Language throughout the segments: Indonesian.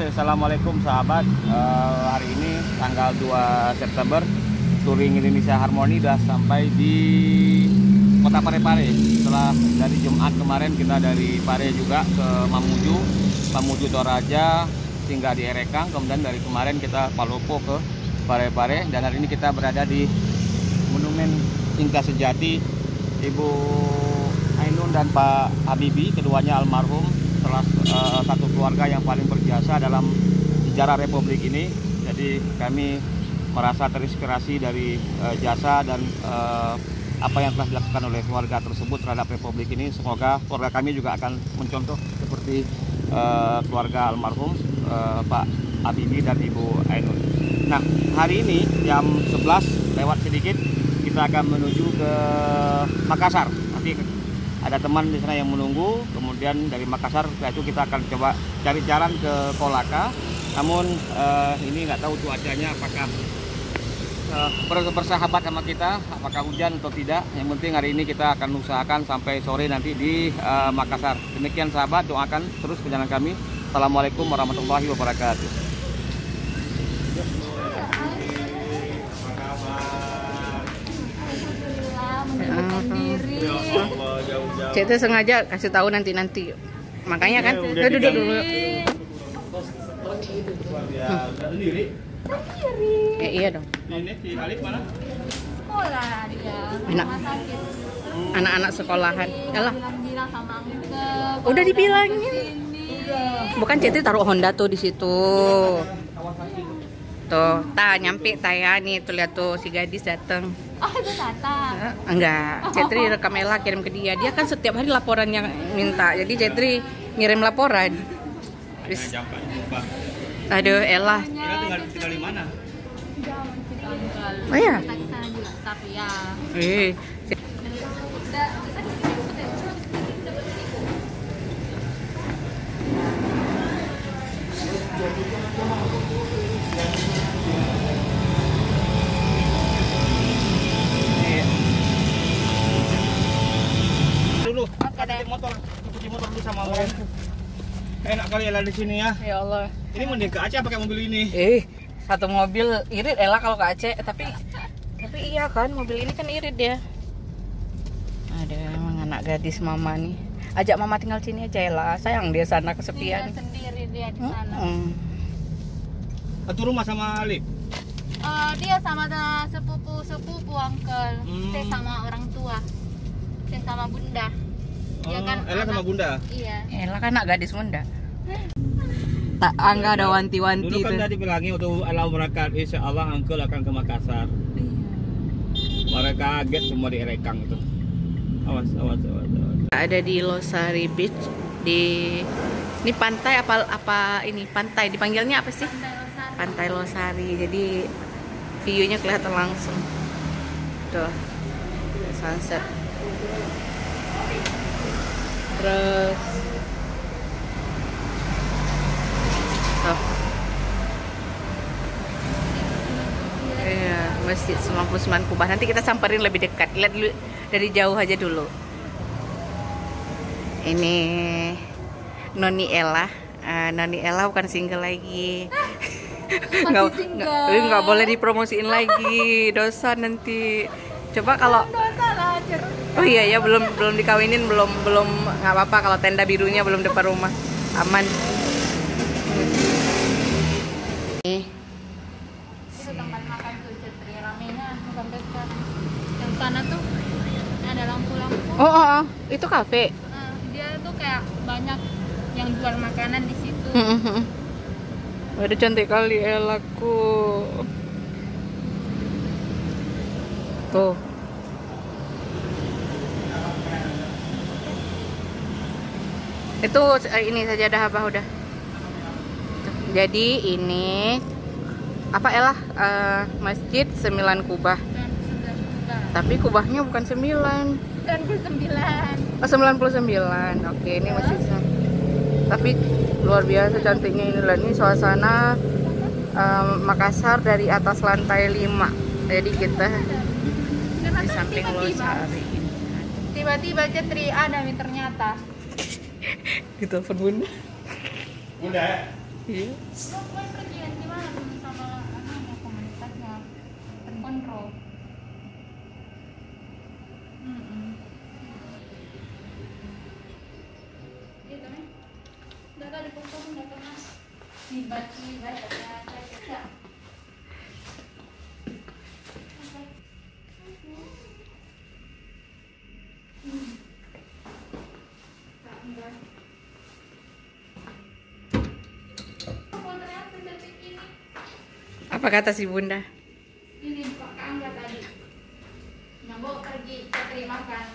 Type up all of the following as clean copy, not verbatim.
Oke, assalamualaikum sahabat. Hari ini tanggal 2 September, touring Indonesia Harmony udah sampai di kota Parepare. Setelah dari Jumat kemarin kita dari Pare juga ke Mamuju Toraja, hingga di Erekang. Kemudian dari kemarin kita Palopo ke Parepare, dan hari ini kita berada di Monumen Cinta Sejati Ibu Ainun dan Pak Habibie, keduanya almarhum, salah satu keluarga yang paling berjasa dalam sejarah Republik ini. Jadi kami merasa terinspirasi dari jasa dan apa yang telah dilakukan oleh keluarga tersebut terhadap Republik ini. Semoga keluarga kami juga akan mencontoh seperti keluarga almarhum Pak Habibie dan Ibu Ainun. Nah, hari ini jam 11 lewat sedikit kita akan menuju ke Makassar. Nanti ada teman di sana yang menunggu. Kemudian dari Makassar setelah itu kita akan coba cari jalan ke Kolaka. Namun ini nggak tahu cuacanya apakah bersahabat sama kita, apakah hujan atau tidak. Yang penting hari ini kita akan usahakan sampai sore nanti di Makassar. Demikian sahabat, doakan terus perjalanan kami. Assalamualaikum warahmatullahi wabarakatuh. Cek itu sengaja kasih tahu nanti makanya kan duduk dulu. Iya dong. Ini di Alif mana? Sekolah dia. Anak-anak sekolahan. Yalah. Bilang sama Angke. Udah dibilangin. Bukan Cek itu taruh Honda tuh di situ. Tuh, nyampe ya nih, tuh lihat tuh si gadis datang. Oh, itu Tata. Enggak, Cetri rekam Ella kirim ke dia. Dia kan setiap hari laporan yang minta. Jadi Cetri ngirim laporan. Terus, aduh Ella. Tinggal di mana? Oh ya? Tapi ya. Dulu, cuci motor dulu sama orang. Enak kali Ella di sini ya. Ya Allah. Ini mending ke Aceh pakai mobil ini. Satu mobil irit Ella kalau ke Aceh, tapi iya kan mobil ini kan irit dia. Ada emang anak gadis mama nih. Ajak mama tinggal sini aja Ella. Sayang dia sana kesepian. Dia sendiri dia di sana. Satu rumah sama Alif. Dia sama sepupu uncle. Saya sama orang tua. Saya sama bunda. Dia kan Ella sama bunda. Iya. Ella kan anak gadis muda. Tak angga ada wanti-wanti Dulu kan tuh. tadi bilangnya waktu Allah berangkat, insya Allah uncle akan ke Makassar. Mereka kaget semua di Erekang itu. Awas. Ada di Losari Beach ini pantai apa ini pantai dipanggilnya apa sih? Pantai Losari. Jadi view-nya kelihatan langsung. Tuh. Sunset. Terus tuh. Iya, Masjid 99 Kubah. Nanti kita samperin lebih dekat. Lihat dulu dari jauh aja dulu. Ini Noni Ella. Noni Ella bukan single lagi. Nggak boleh dipromosiin lagi, dosa nanti. Coba kalau oh iya ya belum dikawinin, belum nggak apa-apa kalau tenda birunya belum depan rumah, aman. Itu tempat makan tuh Cetri, ramenya sampai sekarang. Yang sana tuh ada lampu-lampu. Oh, itu kafe. Dia tuh kayak banyak yang jual makanan di situ. Waduh cantik kali Elaku. Tuh. Itu ini sajadah apa udah. Jadi ini apa Ella? Masjid 9 kubah. Tapi kubahnya bukan 9. 99. Oh, 99. Oke, ini masjid. Tapi luar biasa cantiknya ini suasana Makassar dari atas lantai 5. Jadi kita di samping Losari. Tiba-tiba Cetri ada nih ternyata. Ditelepon bunda. Bunda, Iya. Gue pergian gimana sama anaknya komunitasnya terkontrol. Gitu nih. Udah tadi foto udah pernah dibaca ya. Apa kata si Bunda? Ini Pak Angga tadi. Nyambok pergi ke terimakan.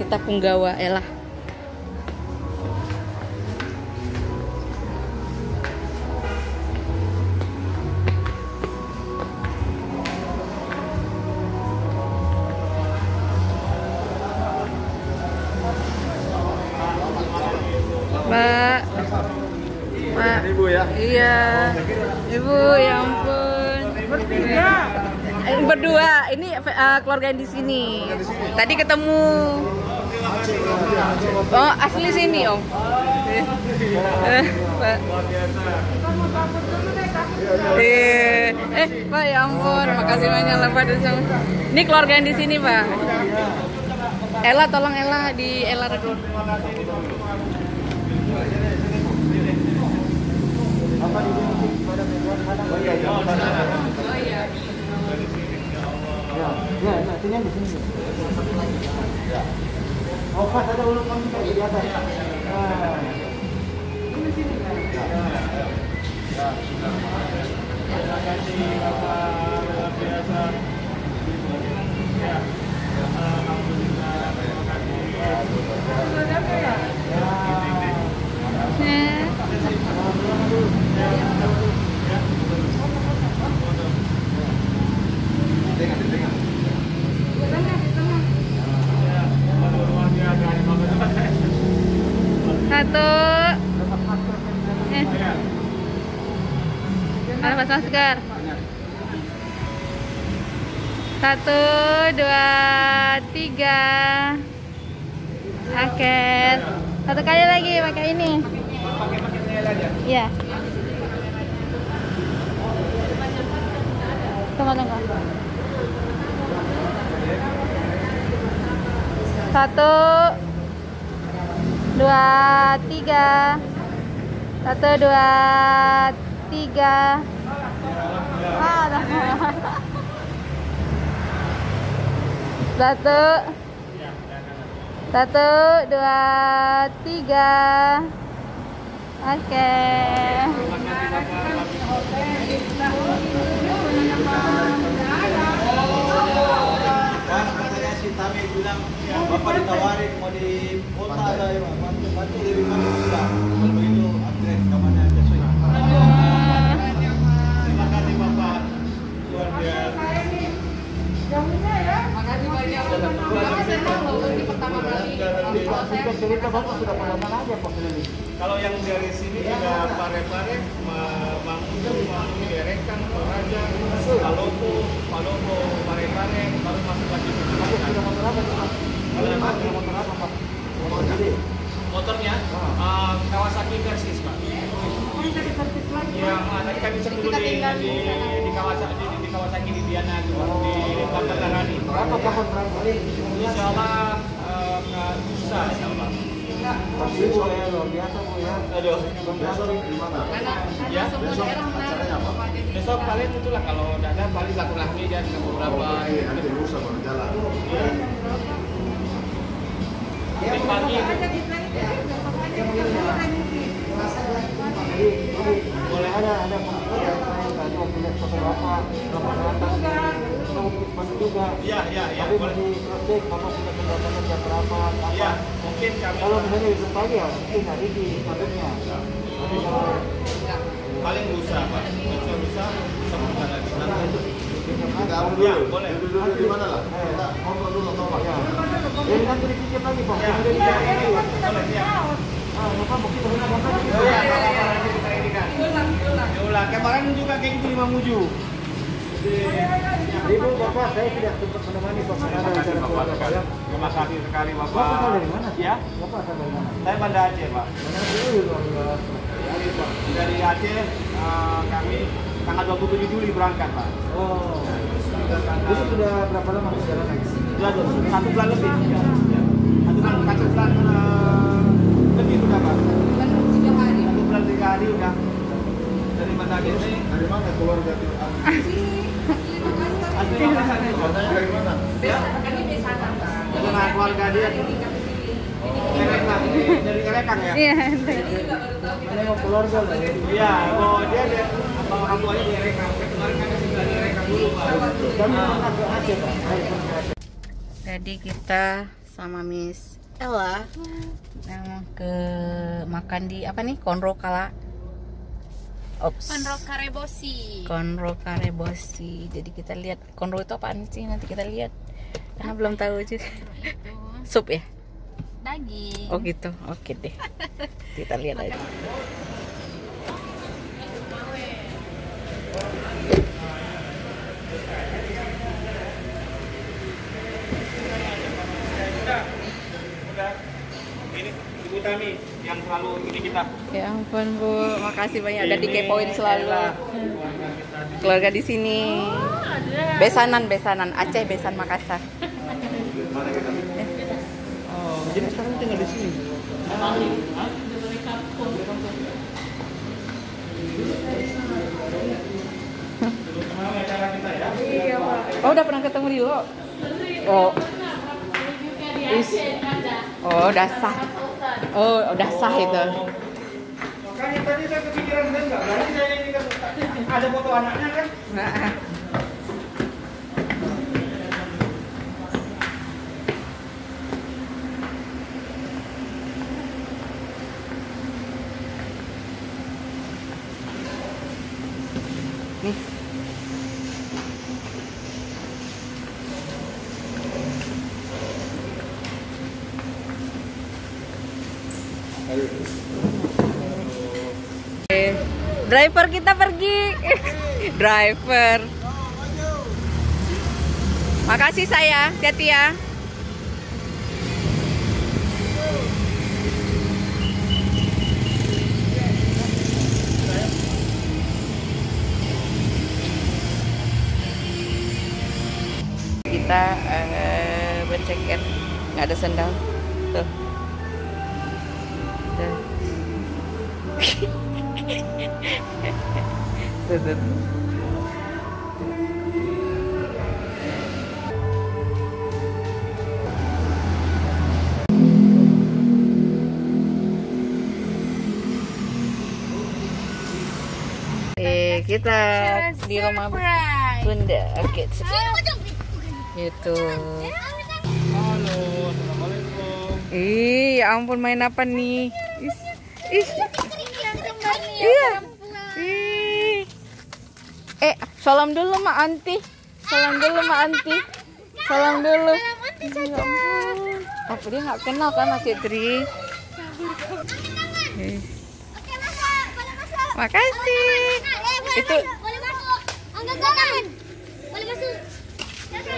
Kita punggawa Ella. Mbak, Ibu ya. iya, Ibu, ya ampun. Berdua, ini keluarga yang di sini. Tadi ketemu. Oh, asli sini, Om. Pak. Pak, ya ampun, makasih banyak lah Pak. Ini keluarga yang di sini, Pak. Ella, tolong Ella di Ella dulu. Oh, pas ada ulu kami di atas. Satu. Mana pas masker? 1, 2, 3. Oke. Satu kali lagi pakai ini. Iya. Tunggu. 1, 2, 3. 1, 2, 3. Satu, 2, 3. Oke. Pas katanya si Tami bilang, Bapak ditawarin mau di kota ada ya, bantu lebih mana juga. Kalau begitu upgrade kamarnya aja sih. Terima kasih Bapak, luar biasa. Makasih banyak. Bapak senang loh ini pertama kali. Sudah cerita Bapak sudah pengalaman aja Pak ini. Kalau yang dari sini ada Pare-Pare, Mangunjung, Direkan, Toraja, Palopo, Pare-Pare, baru masuk lagi ke Sudah motor apa Pak? Sudah motor apa Pak? Motor gede. motornya Kawasaki Versys, Pak. Yang tadi kami sebut di Kawasaki di Diana di Bantarani. Berapa kapan berangkat? Insya Allah nggak susah, insya Allah. Pasti Bu ya, luar biasa Bu ya. Aduh. Besok di mana? Ya, besok acaranya apa? Besok paling itulah kalau udah ada paling silaturahmi dan beberapa. Ada di bursa baru jalan. Mungkin pagi. Boleh ada pemikiran tadi waktu lihat foto Bapak, Bapak datang kita bantu juga. Iya, Tapi boleh. masih cross-check Bapak sudah kedatangan jam berapa, Iya, apa. mungkin kami Kalau misalnya besok pagi ya mungkin hari di kadernya. Tapi kalau paling lusa, Pak. Lusa sebentar lagi. kita Ya, boleh. dulu di mana lah? Kita ngobrol dulu sama Pak. Ya. Jadi nanti dicicip lagi Pak. Ya, Sudah dicicip lagi. boleh, siap. Bapak mungkin harus makan Oh juga. iya, apa-apa nanti kita ini kan. Diulang. Kemarin juga kayak gitu di Mamuju. Ibu, Bapak, saya tidak sempat menemani Pak karena ada acara Bapak sekali. Terima kasih sekali Bapak. Bapak asal dari mana? Ya, Bapak asal dari mana? saya Banda Aceh Pak. Dari Aceh kami tanggal 27 Juli berangkat Pak. Oh. Itu sudah berapa lama perjalanan? Sudah 1 bulan lebih. Ya. 1 bulan lebih sudah Pak. 1 bulan 3 hari udah. Dari Banda Aceh ini. Dari mana keluarga itu? Asli Makassar. Dari mana? Ya. Dengan keluarga dia. Erekang, dari Erekang ya? Iya. Ini mau keluarga lah ya? Iya, dia apa orang tuanya di Erekang. Kemarin kan tinggal di Erekang dulu Pak. Kami pernah ke Aceh Pak. Saya pernah ke Aceh. Jadi kita sama Miss Ella yang ke makan di apa nih? Konro Kala. Ops. Konro Karebosi. Konro Karebosi. Jadi kita lihat konro itu apaan sih? Nanti kita lihat. Karena belum tahu juga. Itu Sup ya? daging. Oh gitu. Oke deh. Kita lihat aja. Ini Ibu Tami yang selalu ini kita. Ya ampun Bu, makasih banyak udah dikepoin selalu. Keluarga di sini. Besanan Aceh, Besan Makassar. Oh, jadi sekarang tinggal di sini. Oh, udah pernah ketemu di lo? Oh. Oh, udah sah. Oh, udah sah itu. Makanya tadi saya kepikiran kan nggak berani saya ini kan ada foto anaknya kan. Nah. Nih. Driver kita pergi. Driver. Makasih saya, hati-hati ya. Kita berceker, nggak ada sendal. Tuh. Tuh. Tuh. Kita di rumah Bunda. Oke. Gitu. Halo, assalamualaikum. Ih, ya ampun, main apa nih? Ih. Iya. Ih. Salam dulu Mak Anti. Salam dulu Mak Anti. Salam dulu. Ya ampun. Apa dia nggak kenal kan Aceh Tri? Makasih. Itu Boleh masuk. Angkat tangan. Boleh masuk.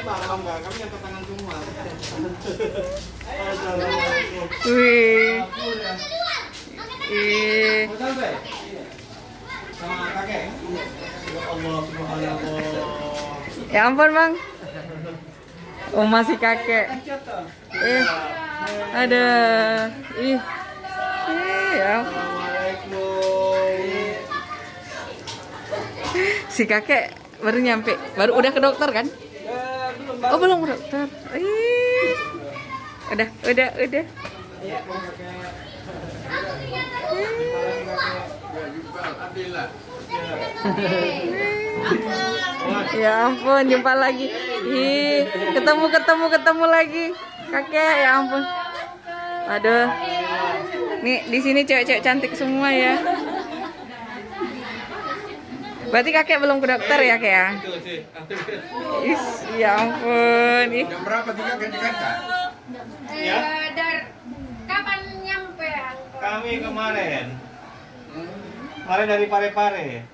Bangga, kami yang tangan semua. wih. Ih. Sampai sama kakek. Ya Allah, subhanallah. Ya ampun, Bang. Oh, masih kakek. Ada. Ih. Ya. Si kakek baru nyampe. Baru udah ke dokter kan? Oh, belum ke dokter. Ih. Udah. Ya ampun, jumpa lagi. Ih, ketemu lagi. Kakek, ya ampun. Aduh. Nih, di sini cewek-cewek cantik semua ya. Berarti kakek belum ke dokter ya, Kak ya? Is, ya ampun. Ih. Jam berapa tiga kan di Jakarta? Ya? Kapan nyampe? Kami kemarin dari Parepare.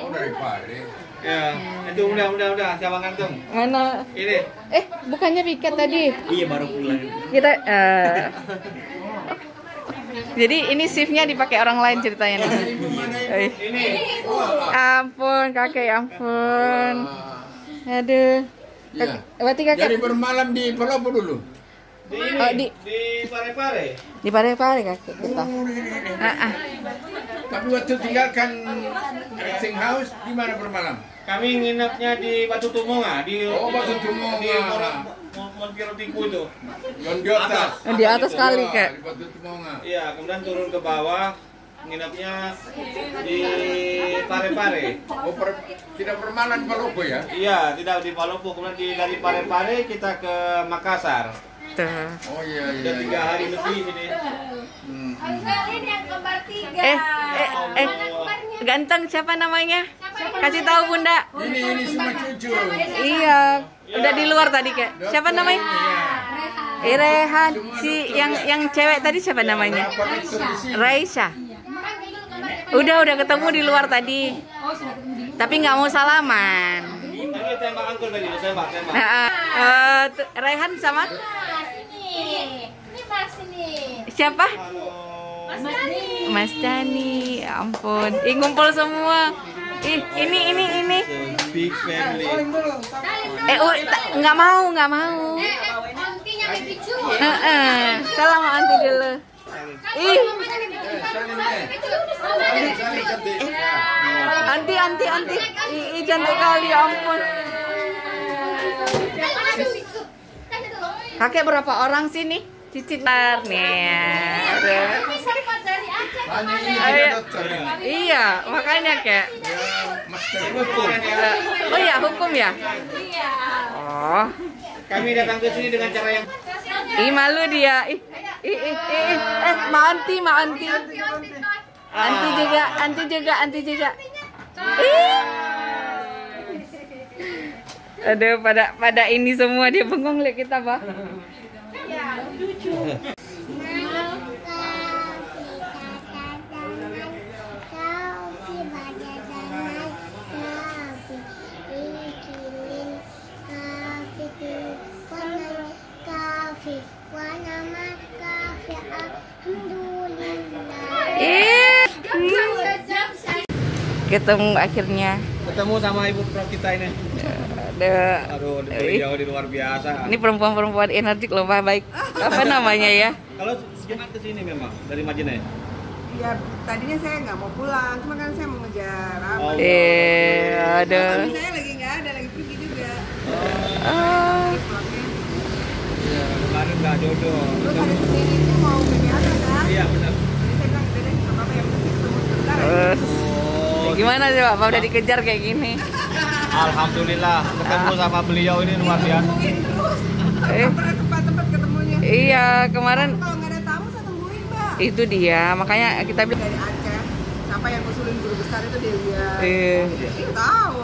Oh dari Pare. Ya, itu udah, siapa ngantung? Mana? Ini. Bukannya piket tadi? Iya, baru pulang. Kita jadi ini shiftnya dipakai orang lain ceritanya. Ini. Ampun kakek, ampun. Aduh. Iya. Berarti kakek Jadi bermalam di Palopo dulu. Di Parepare. di Parepare kakek kita. Tapi waktu tinggalkan resting house di mana bermalam? Kami nginapnya di Batu Tumonga, di Batu Tumonga. Di Montiro Tiku itu. Yang di atas. Di atas kali kak. Di Batu Tumonga. Iya, kemudian turun ke bawah, nginapnya di Parepare. Tidak bermalam di Palopo ya? Iya, tidak di Palopo. Kemudian dari Parepare kita ke Makassar. Tuh. Oh iya. Udah 3 hari lebih sini. Ini yang kembar 3. Ganteng siapa namanya? Kasih tahu bunda. Ini semua cucu. Iya, udah di luar tadi kak. Siapa namanya? Rehan. Si yang cewek tadi siapa namanya? Raisya. Udah ketemu di luar tadi. Tapi nggak mau salaman. Ini tembak angkul tadi, tembak. Rehan sama? Ini Mas ini. Siapa? Mas Dani. Mas Dani. Ya ampun. Ngumpul semua. Ini. Big family. Nggak mau. Ontinya baby cu. Salam sama anti dulu. Anti. Cantik kali, ya ampun. Kakek berapa orang sih nih? Cicitar nih. Iya, makanya kek. Oh iya, hukum ya? Oh. Kami datang ke sini dengan cara yang Malu dia. Ma Anti. Anti juga. Aduh, pada ini semua dia bengong lihat kita, Pak. Ketemu akhirnya. Ketemu sama ibu prof kita ini. Aduh, beliau di luar biasa. Ini perempuan-perempuan energik loh, Pak. Baik. Apa namanya ya? Kalau Jumat kesini memang dari Majene. Ya, tadinya saya nggak mau pulang, cuma kan saya mau ngejar apa. Aduh. Tapi saya lagi nggak ada, lagi pergi juga. Pulangnya. Iya, kemarin nggak jodoh. Terus hari Senin itu mau kegiatan kan? Iya benar. Jadi saya bilang, udah deh, nggak apa-apa, yang penting ketemu sebentar ya. Gimana sih Pak? Udah dikejar kayak gini? Alhamdulillah ketemu sama beliau ini luar biasa. Tungguin terus. Nggak pernah tempat ketemunya. Iya, kemarin Kalau nggak ada tamu, saya tungguin, Mbak. itu dia. Makanya kita bilang Dari Aceh, sampai yang usulin guru besar itu Delia. Tahu.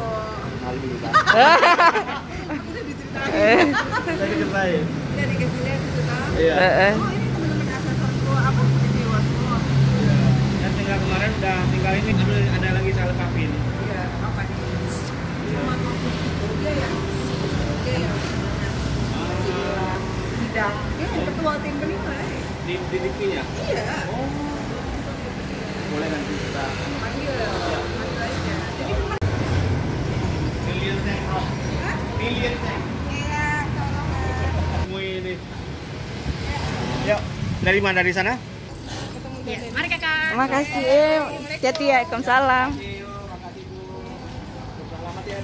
Udah diceritain. Tadi ceritain. Udah dikasih lihat itu tahu. Iya. Oh, ini teman-teman asesor gua apa? Reviewer semua. Dan tinggal kemarin udah tinggal ini ada lagi salah papin. Iya, apa nih? Sama dia ya. Dia ya. Sidang. Dia yang ketua tim kelima ya. Di DP-nya. Iya. Boleh nanti kita Panggil aja. Million tank. Iya, tolong. Semua ini. Yuk, dari mana, dari sana? Mari kakak. makasih. Hati-hati ya. Waalaikumsalam. Selamat ya,